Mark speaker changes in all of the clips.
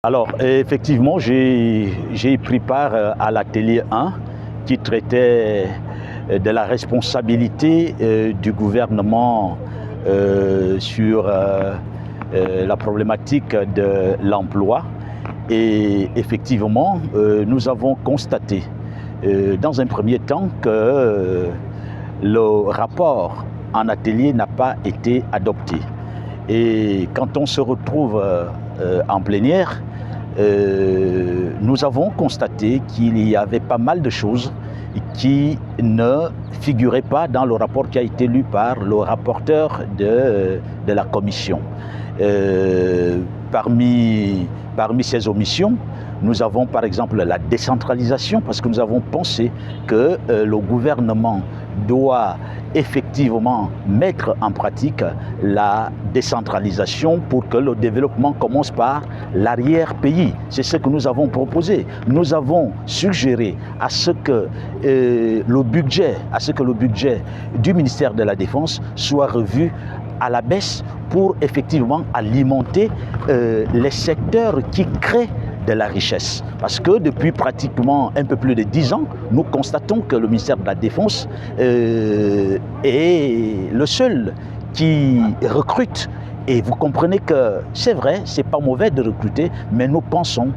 Speaker 1: Alors, effectivement, j'ai pris part à l'atelier 1 qui traitait de la responsabilité du gouvernement sur la problématique de l'emploi. Et effectivement, nous avons constaté dans un premier temps que le rapport en atelier n'a pas été adopté. Et quand on se retrouve en plénière, nous avons constaté qu'il y avait pas mal de choses qui ne figuraient pas dans le rapport qui a été lu par le rapporteur de la commission. Parmi ces omissions, nous avons par exemple la décentralisation, parce que nous avons pensé que le gouvernement doit effectivement mettre en pratique la décentralisation pour que le développement commence par l'arrière-pays. C'est ce que nous avons proposé. Nous avons suggéré à ce que le budget du ministère de la Défense soit revu à la baisse pour effectivement alimenter les secteurs qui créent de la richesse. Parce que depuis pratiquement un peu plus de 10 ans, nous constatons que le ministère de la Défense est le seul qui recrute. Et vous comprenez que c'est vrai, c'est pas mauvais de recruter, mais nous pensons,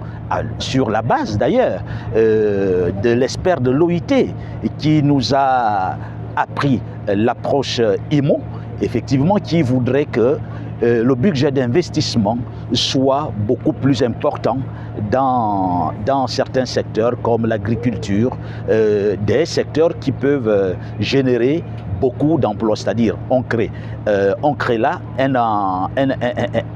Speaker 1: sur la base d'ailleurs de l'expert de l'OIT qui nous a appris l'approche IMO, effectivement, qui voudrait que le budget d'investissement soit beaucoup plus important dans certains secteurs comme l'agriculture, des secteurs qui peuvent générer beaucoup d'emplois, c'est-à-dire on crée là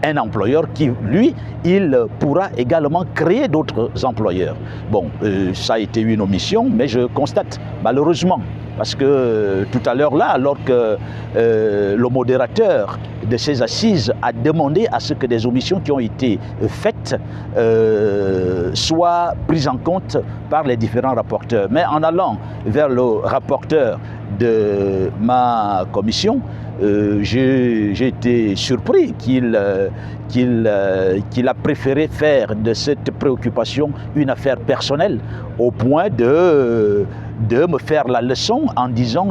Speaker 1: un employeur qui, lui, il pourra également créer d'autres employeurs. Bon, ça a été une omission, mais je constate malheureusement, parce que tout à l'heure là, alors que le modérateur de ces assises a demandé à ce que des omissions qui ont été faites soient prises en compte par les différents rapporteurs. Mais en allant vers le rapporteur de ma commission, j'ai été surpris qu'il a préféré faire de cette préoccupation une affaire personnelle au point de me faire la leçon en disant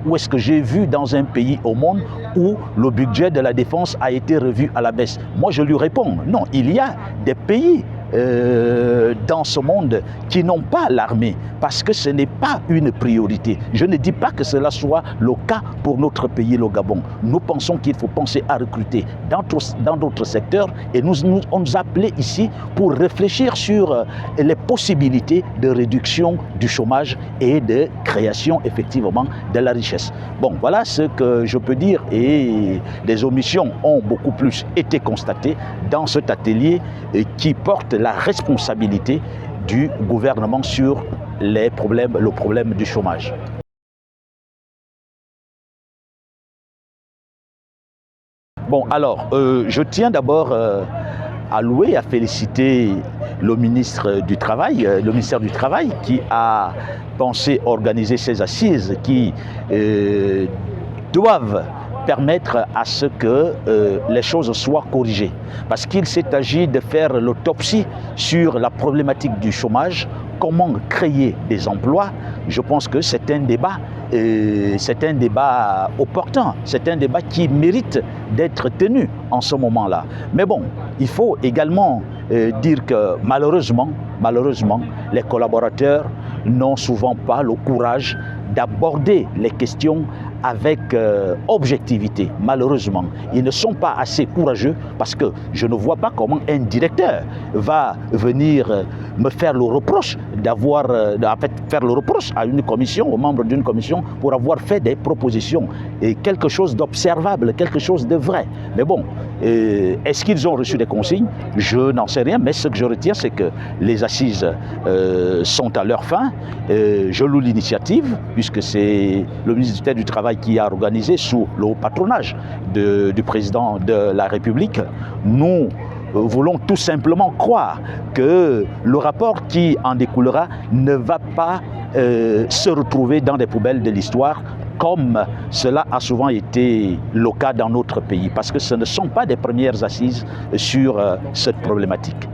Speaker 1: où est-ce que j'ai vu dans un pays au monde où le budget de la défense a été revu à la baisse. Moi je lui réponds, non, il y a des pays dans ce monde qui n'ont pas l'armée parce que ce n'est pas une priorité. Je ne dis pas que cela soit le cas pour notre pays, le Gabon. Nous pensons qu'il faut penser à recruter dans d'autres secteurs et on nous a appelés ici pour réfléchir sur les possibilités de réduction du chômage et de création effectivement de la richesse. Bon, voilà ce que je peux dire et des omissions ont beaucoup plus été constatées dans cet atelier qui porte la responsabilité du gouvernement sur le problème du chômage. Bon, alors, je tiens d'abord à louer, à féliciter le ministre du Travail, le ministère du Travail qui a pensé organiser ces assises qui doivent permettre à ce que les choses soient corrigées. Parce qu'il s'est agi de faire l'autopsie sur la problématique du chômage, comment créer des emplois. Je pense que c'est un débat opportun, c'est un débat qui mérite d'être tenu en ce moment-là. Mais bon, il faut également dire que malheureusement, les collaborateurs n'ont souvent pas le courage d'aborder les questions avec objectivité. Malheureusement, ils ne sont pas assez courageux parce que je ne vois pas comment un directeur va venir me faire le reproche faire le reproche à une commission, aux membres d'une commission, pour avoir fait des propositions et quelque chose d'observable, quelque chose de vrai. Mais bon, est-ce qu'ils ont reçu des consignes? Je n'en sais rien, mais ce que je retiens, c'est que les assises sont à leur fin. Je loue l'initiative, puisque c'est le ministère du Travail qui a organisé sous le haut patronage du président de la République. Nous voulons tout simplement croire que le rapport qui en découlera ne va pas se retrouver dans des poubelles de l'histoire comme cela a souvent été le cas dans notre pays, parce que ce ne sont pas des premières assises sur cette problématique.